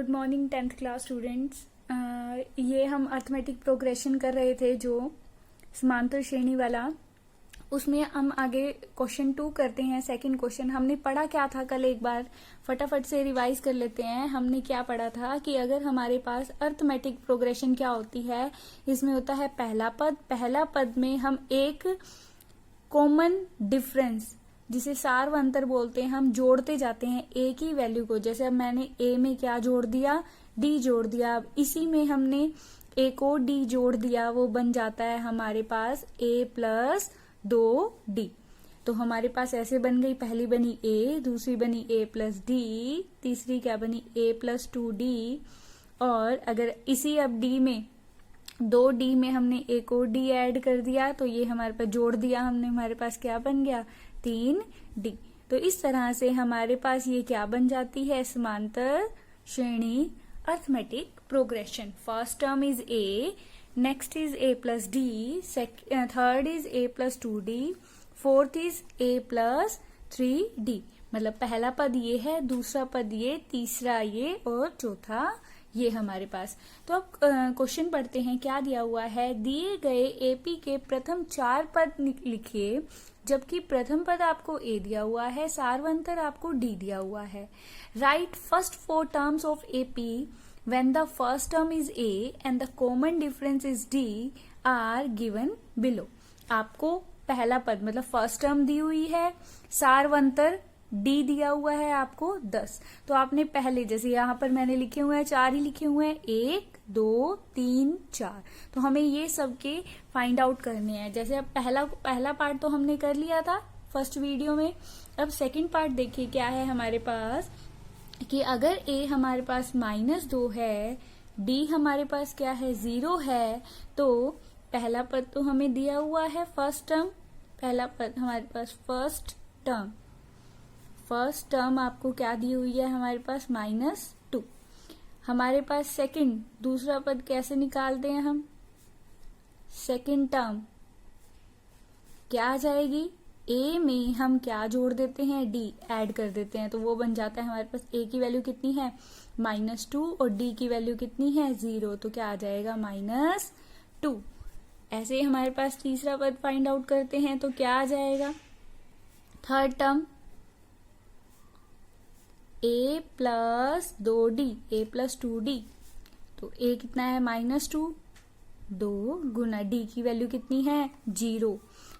Good morning 10th class students. ये हम arithmetic progression कर रहे थे जो समांतर श्रेणी वाला, उसमें हम आगे क्वेश्चन 2 करते हैं। सेकंड क्वेश्चन हमने पढ़ा क्या था कल, एक बार फटाफट से रिवाइज कर लेते हैं। हमने क्या पढ़ा था कि अगर हमारे पास अर्थमेटिक प्रोग्रेशन क्या होती है, इसमें होता है पहला पद में हम एक कॉमन डिफरेंस जिसे सार्वअंतर बोलते हैं, हम जोड़ते जाते हैं ए की वैल्यू को। जैसे अब मैंने ए में क्या जोड़ दिया, डी जोड़ दिया। अब इसी में हमने ए को डी जोड़ दिया, वो बन जाता है हमारे पास ए प्लस 2d। तो हमारे पास ऐसे बन गई, पहली बनी ए, दूसरी बनी ए प्लस डी, तीसरी क्या बनी ए प्लस 2d। और अगर इसी अब डी में 2d में हमने ए को डी ऐड कर दिया तो ये हमारे पास जोड़ दिया हमने, हमारे पास क्या बन गया 3d। तो इस तरह से हमारे पास ये क्या बन जाती है, समांतर श्रेणी arithmetic progression. First term is a, next is a plus D, third is a plus 2d, fourth is a plus 3d। मतलब पहला पद ये है, दूसरा पद ये, तीसरा ये और चौथा ये हमारे पास। तो अब क्वेश्चन पढ़ते हैं क्या दिया हुआ है। दिए गए एपी के प्रथम 4 पद लिखिए, जबकि प्रथम पद आपको ए दिया हुआ है, सार्वंतर आपको डी दिया हुआ है। Right first 4 terms of AP when the first term is a and the common difference is d are given below। आपको पहला पद मतलब फर्स्ट टर्म दी हुई है, सार्वंतर डी दिया हुआ है आपको 10। तो आपने पहले, जैसे यहाँ पर मैंने लिखे हुए हैं 4 ही लिखे हुए हैं, 1 2 3 4। तो हमें ये सबके फाइंड आउट करने हैं। जैसे अब पहला पार्ट तो हमने कर लिया था फर्स्ट वीडियो में। अब सेकंड पार्ट देखिए क्या है हमारे पास, कि अगर a हमारे पास -2 है, d हमारे पास क्या है 0 है, तो पहला पद तो हमें दिया हुआ है फर्स्ट टर्म, पहला पद हमारे पास फर्स्ट टर्म आपको क्या दी हुई है हमारे पास -2। हमारे पास सेकंड, दूसरा पद कैसे निकालते हैं हम, सेकंड टर्म क्या आ जाएगी, ए में हम क्या जोड़ देते हैं, डी ऐड कर देते हैं, तो वो बन जाता है हमारे पास ए की वैल्यू कितनी है -2 और डी की वैल्यू कितनी है 0, तो क्या आ जाएगा -2। ऐसे ही हमारे पास तीसरा पद फाइंड आउट करते हैं तो क्या आ जाएगा, third term a plus 2d, a plus 2d। तो a कितना है -2, 2 गुना d की वैल्यू कितनी है 0,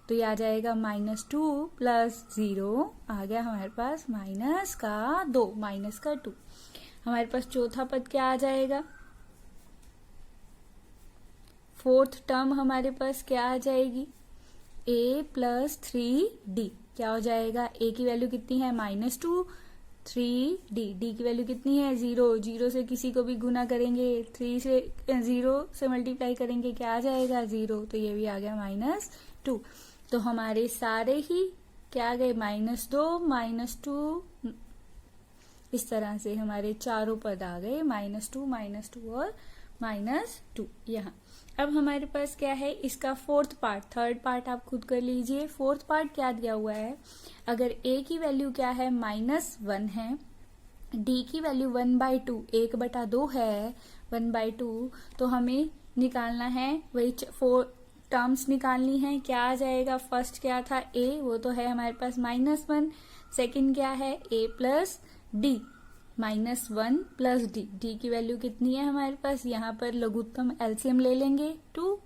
तो ये आ जाएगा -2 प्लस 0 आ गया हमारे पास -2। हमारे पास चौथा पद क्या आ जाएगा, फोर्थ टर्म हमारे पास क्या आ जाएगी, a प्लस 3d। क्या हो जाएगा, a की वैल्यू कितनी है -2, 3d, d की वैल्यू कितनी है 0 से किसी को भी गुना करेंगे, 3 से 0 से मल्टीप्लाई करेंगे क्या आ जाएगा 0, तो ये भी आ गया -2। तो हमारे सारे ही क्या आ गए -2 इस तरह से हमारे चारों पद आ गए -2 और -2 यहाँ। अब हमारे पास क्या है, इसका फोर्थ पार्ट, थर्ड पार्ट आप खुद कर लीजिए। फोर्थ पार्ट क्या दिया हुआ है, अगर a की वैल्यू क्या है -1 है, d की वैल्यू 1/2 1/2 है, 1/2, तो हमें निकालना है वही 4 टर्म्स निकालनी है। क्या आ जाएगा, फर्स्ट क्या था a, वो तो है हमारे पास -1, सेकंड क्या है a plus d, -1 plus d, d की वैल्यू कितनी है हमारे पास, यहाँ पर लघुत्तम एलसीएम ले लेंगे 2,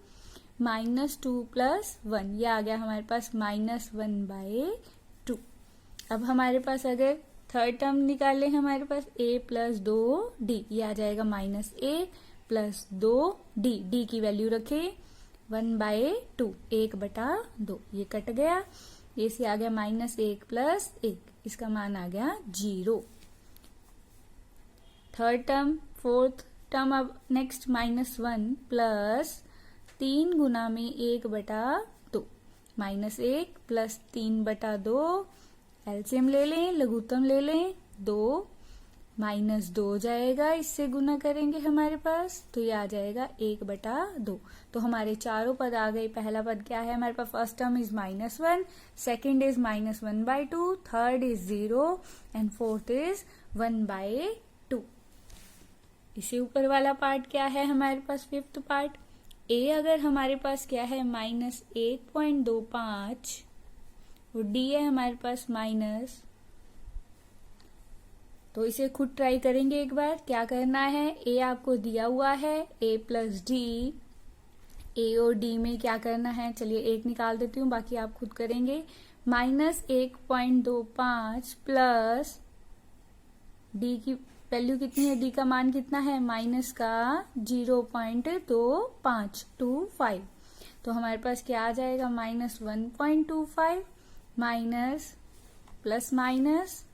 -2 प्लस 1, ये आ गया हमारे पास -1/2। अब हमारे पास अगर थर्ड टर्म निकाले हमारे पास a प्लस 2d, ये आ जाएगा -1 प्लस 2d, d की वैल्यू रखे 1/2, 1/2, ये कट गया, ये से आ गया -1 प्लस 1, इसका मान आ गया 0। थर्ड टर्म, फोर्थ टर्म, अब नेक्स्ट -1 प्लस 3 गुना में 1/2, -1 प्लस 3/2, एलसीएम ले लें, लघुत्तम ले लें 2, -2 जाएगा, इससे गुना करेंगे हमारे पास, तो ये आ जाएगा 1/2। तो हमारे चारों पद आ गए। पहला पद क्या है हमारे पास, first term is -1, second is -1/2, third is 0 and fourth is 1/2। इससे ऊपर वाला पार्ट क्या है हमारे पास, फिफ्थ पार्ट ए अगर हमारे पास क्या है -1.25 और डी है हमारे पास माइनस, तो इसे खुद ट्राई करेंगे एक बार। क्या करना है, ए आपको दिया हुआ है a प्लस डी, ए और डी में क्या करना है, चलिए एक निकाल देती हूँ, बाकी आप खुद करेंगे। -1.25 प्लस डी की वैल्यू कितनी है, डी का मान कितना है, माइनस का 0.2525, तो हमारे पास क्या आ जाएगा, -1.25 माइनस प्लस माइनस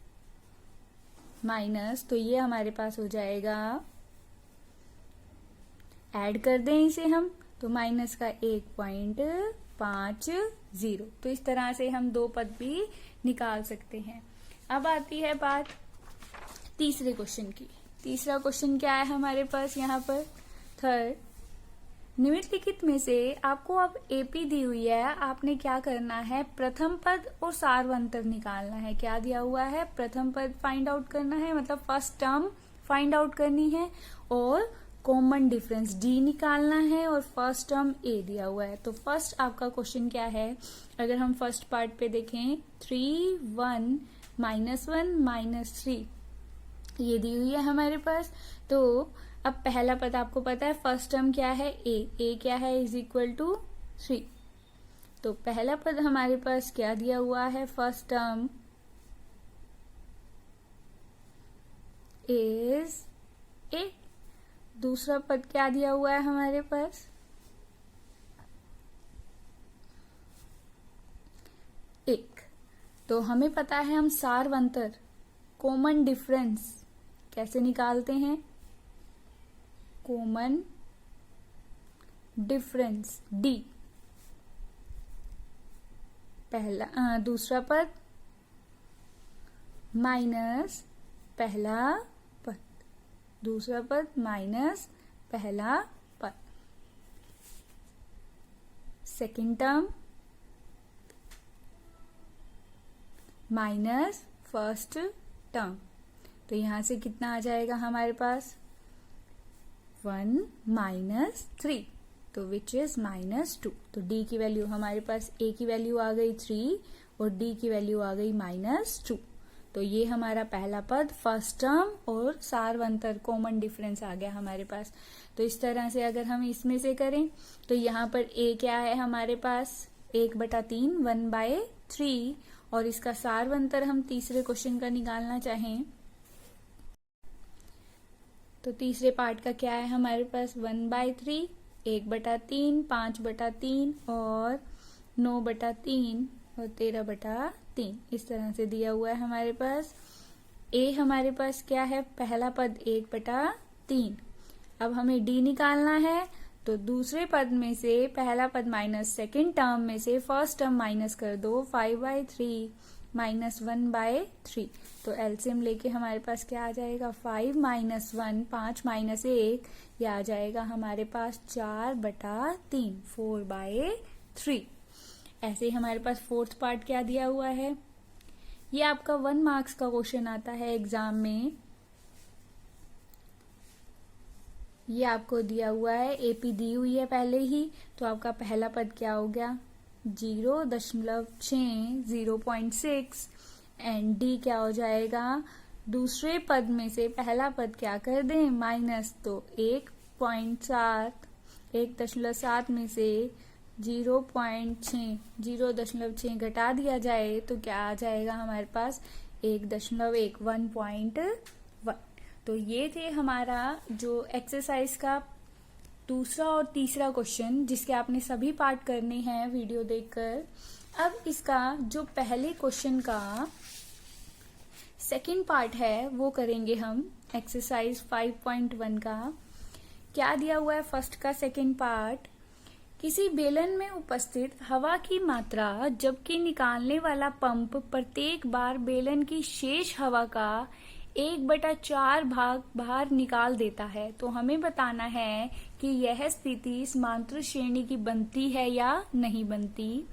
माइनस, तो ये हमारे पास हो जाएगा, ऐड कर दें इसे हम, तो माइनस का 1.50। तो इस तरह से हम दो पद भी निकाल सकते हैं। अब आती है बात तीसरे क्वेश्चन की। तीसरा क्वेश्चन क्या है हमारे पास यहाँ पर, थर्ड, निम्नलिखित में से आपको अब एपी दी हुई है, आपने क्या करना है, प्रथम पद और सार्वंतर निकालना है। क्या दिया हुआ है, प्रथम पद फाइंड आउट करना है, मतलब फर्स्ट टर्म फाइंड आउट करनी है, और कॉमन डिफरेंस डी निकालना है, और फर्स्ट टर्म ए दिया हुआ है। तो फर्स्ट आपका क्वेश्चन क्या है, अगर हम फर्स्ट पार्ट पे देखें, 3 1 -1 -3 ये दी हुई है हमारे पास। तो अब पहला पद आपको पता है, फर्स्ट टर्म क्या है, ए क्या है, इज इक्वल टू 3। तो पहला पद हमारे पास क्या दिया हुआ है, फर्स्ट टर्म इज 8। दूसरा पद क्या दिया हुआ है हमारे पास, 1। तो हमें पता है हम सार्वंतर कॉमन डिफरेंस कैसे निकालते हैं, कॉमन डिफरेंस डी, पहला दूसरा पद माइनस पहला पद, दूसरा पद माइनस पहला पद, second term minus first term. तो यहां से कितना आ जाएगा हमारे पास, 1 -3, तो विच इज -2। तो डी की वैल्यू हमारे पास, ए की वैल्यू आ गई 3 और डी की वैल्यू आ गई -2। तो ये हमारा पहला पद फर्स्ट टर्म और सार्वंतर कॉमन डिफरेंस आ गया हमारे पास। तो इस तरह से अगर हम इसमें से करें तो यहाँ पर ए क्या है हमारे पास, 1/3 1/3, और इसका सार्वंतर हम तीसरे क्वेश्चन का निकालना चाहें तो तीसरे पार्ट का क्या है हमारे पास, 1/3, 1/3, 5/3 और 9/3 और 13/3, इस तरह से दिया हुआ है हमारे पास। ए हमारे पास क्या है, पहला पद 1/3। अब हमें डी निकालना है, तो दूसरे पद में से पहला पद माइनस सेकेंड टर्म में से फर्स्ट टर्म माइनस कर दो, 5/3 -1/3। तो एलसीएम लेके हमारे पास क्या आ जाएगा, 5 - 1 5 - 1, ये आ जाएगा हमारे पास 4/3 4/3। ऐसे ही हमारे पास फोर्थ पार्ट क्या दिया हुआ है, ये आपका 1 मार्क्स का क्वेश्चन आता है एग्जाम में। ये आपको दिया हुआ है, एपी दी हुई है पहले ही, तो आपका पहला पद क्या हो गया 0.6 0.6, एंड डी क्या हो जाएगा, दूसरे पद में से पहला पद क्या कर दें माइनस, तो 1.7 1.7 में से 0.6 घटा दिया जाए तो क्या आ जाएगा हमारे पास 1.1 तो ये थे हमारा जो एक्सरसाइज का दूसरा और तीसरा क्वेश्चन, जिसके आपने सभी पार्ट करने हैं वीडियो देखकर। अब इसका जो पहले क्वेश्चन का सेकंड पार्ट है वो करेंगे हम एक्सरसाइज 5.1 का। क्या दिया हुआ है फर्स्ट का सेकंड पार्ट, किसी बेलन में उपस्थित हवा की मात्रा जबकि निकालने वाला पंप प्रत्येक बार बेलन की शेष हवा का 1/4 भाग बाहर निकाल देता है, तो हमें बताना है कि यह स्थिति समांतर श्रेणी की बनती है या नहीं बनती।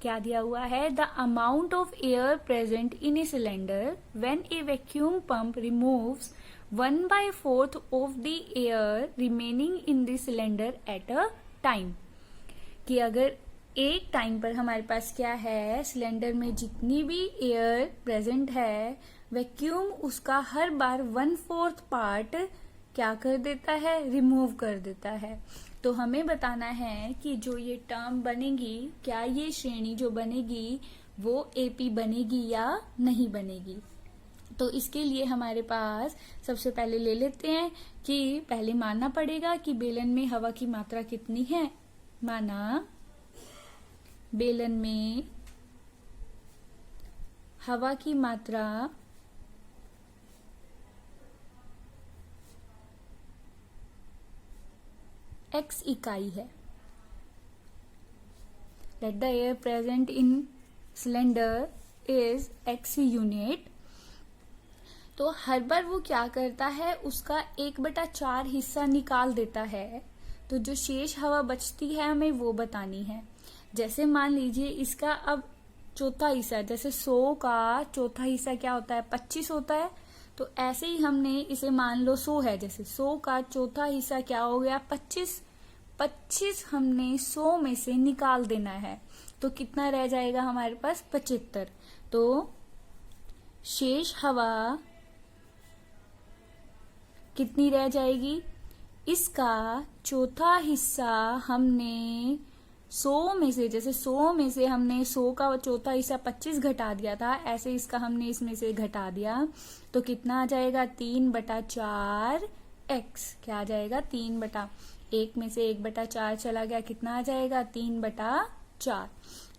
क्या दिया हुआ है, the amount of air present in a cylinder when A vacuum pump removes 1/4 of the air remaining in the cylinder at a time। कि अगर एक टाइम पर हमारे पास क्या है, सिलेंडर में जितनी भी एयर प्रेजेंट है, वैक्यूम उसका हर बार 1/4 पार्ट क्या कर देता है, रिमूव कर देता है। तो हमें बताना है कि जो ये टर्म बनेगी, क्या ये श्रेणी जो बनेगी वो एपी बनेगी या नहीं बनेगी। तो इसके लिए हमारे पास सबसे पहले ले लेते हैं कि पहले मानना पड़ेगा कि बेलन में हवा की मात्रा कितनी है। माना बेलन में हवा की मात्रा x इकाई है। Let the air present in cylinder is x unit. तो हर बार वो क्या करता है, उसका 1/4 हिस्सा निकाल देता है। तो जो शेष हवा बचती है हमें वो बतानी है। जैसे मान लीजिए इसका अब चौथा हिस्सा, जैसे 100 का चौथा हिस्सा क्या होता है, 25 होता है। तो ऐसे ही हमने इसे मान लो 100 है, जैसे 100 का चौथा हिस्सा क्या हो गया, 25 हमने 100 में से निकाल देना है। तो कितना रह जाएगा हमारे पास, 75। तो शेष हवा कितनी रह जाएगी, इसका चौथा हिस्सा हमने 100 में से, जैसे 100 में से हमने 100 का चौथा हिस्सा 25 घटा दिया था, ऐसे इसका हमने इसमें से घटा दिया। तो कितना आ जाएगा, 3/4 x। क्या आ जाएगा, 3/1 में से 1/4 चला गया, कितना आ जाएगा, 3/4।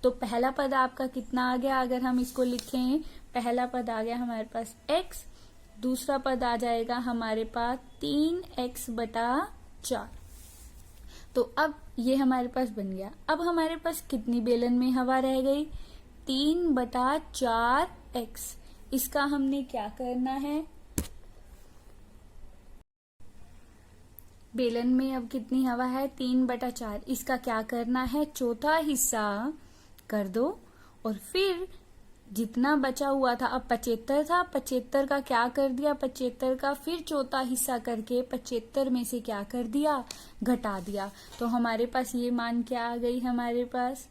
तो पहला पद आपका कितना आ गया, अगर हम इसको लिखें, पहला पद आ गया हमारे पास x, दूसरा पद आ जाएगा हमारे पास 3x/4। तो अब ये हमारे पास बन गया। अब हमारे पास कितनी बेलन में हवा रह गई, 3/4x। इसका हमने क्या करना है, बेलन में अब कितनी हवा है, 3/4। इसका क्या करना है, चौथा हिस्सा कर दो और फिर जितना बचा हुआ था, अब 75 था, 75 का क्या कर दिया, 75 का फिर चौथा हिस्सा करके 75 में से क्या कर दिया, घटा दिया। तो हमारे पास ये मान क्या आ गई, हमारे पास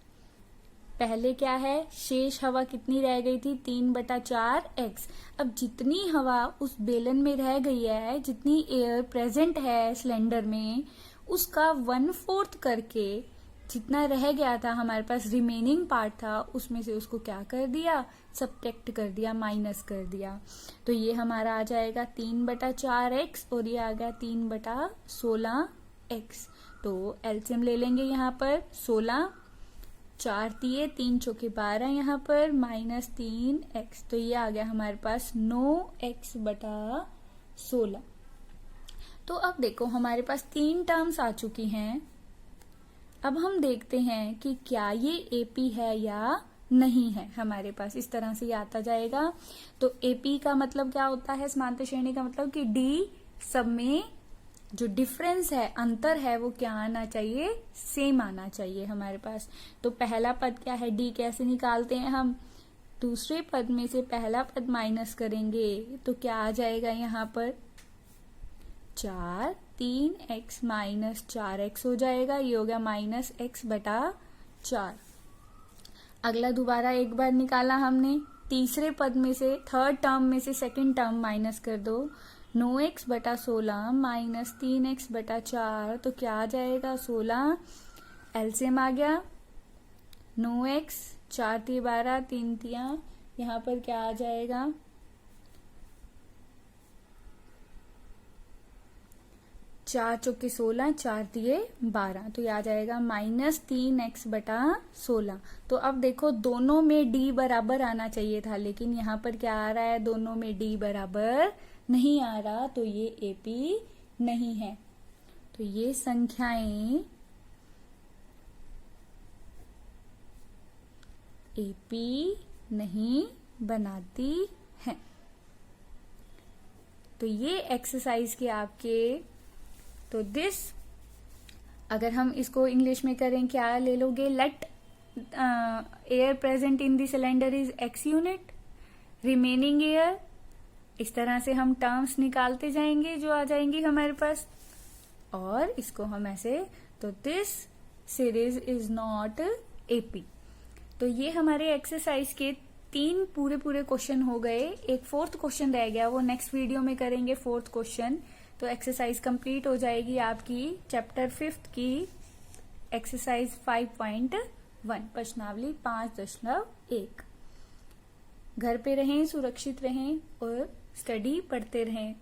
पहले क्या है, शेष हवा कितनी रह गई थी, 3/4x। अब जितनी हवा उस बेलन में रह गई है, जितनी एयर प्रेजेंट है सिलेंडर में, उसका 1/4 करके जितना रह गया था हमारे पास, रिमेनिंग पार्ट था, उसमें से उसको क्या कर दिया, सब्ट्रैक्ट कर दिया, माइनस कर दिया। तो ये हमारा आ जाएगा 3/4x और ये आ गया 3/16x। तो एलसीएम ले लेंगे यहाँ पर, 16, 4 तिये 3 चौके 12 यहाँ पर, -3x। तो ये आ गया हमारे पास 9x/16। तो अब देखो हमारे पास 3 टर्म्स आ चुकी हैं। अब हम देखते हैं कि क्या ये एपी है या नहीं है। हमारे पास इस तरह से ये आता जाएगा। तो एपी का मतलब क्या होता है, समांतर श्रेणी का मतलब कि डी सब में जो डिफरेंस है, अंतर है, वो क्या आना चाहिए, सेम आना चाहिए हमारे पास। तो पहला पद क्या है, डी कैसे निकालते हैं हम, दूसरे पद में से पहला पद माइनस करेंगे तो क्या आ जाएगा यहाँ पर, 4, 3x -4x हो जाएगा। ये हो गया -x/4। अगला दोबारा एक बार निकाला हमने, तीसरे पद में से, थर्ड टर्म में से सेकंड टर्म माइनस कर दो, 9x/16 -3x/4। तो क्या आ जाएगा, 16। एलसीएम आ गया, 9x, 4 तिये 12, 3 तिया, यहाँ पर क्या आ जाएगा, 4 चौके 16, 4 तिये 12। तो ये आ जाएगा -3x/16। तो अब देखो दोनों में d बराबर आना चाहिए था, लेकिन यहाँ पर क्या आ रहा है, दोनों में d बराबर नहीं आ रहा। तो ये एपी नहीं है। तो ये संख्याएं एपी नहीं बनाती हैं। तो ये एक्सरसाइज के आपके, तो दिस, अगर हम इसको इंग्लिश में करें क्या ले लोगे, let air present in the cylinder is x unit, remaining air इस तरह से हम टर्म्स निकालते जाएंगे जो आ जाएंगी हमारे पास, और इसको हम ऐसे, तो this series is not AP. तो ये हमारे एक्सरसाइज के 3 पूरे क्वेश्चन हो गए। एक 4th क्वेश्चन रह गया, वो नेक्स्ट वीडियो में करेंगे 4th क्वेश्चन। तो एक्सरसाइज कंप्लीट हो जाएगी आपकी चैप्टर 5 की एक्सरसाइज 5.1 प्रश्नावली 5.1। घर पे रहें, सुरक्षित रहें और स्टडी पढ़ते रहें।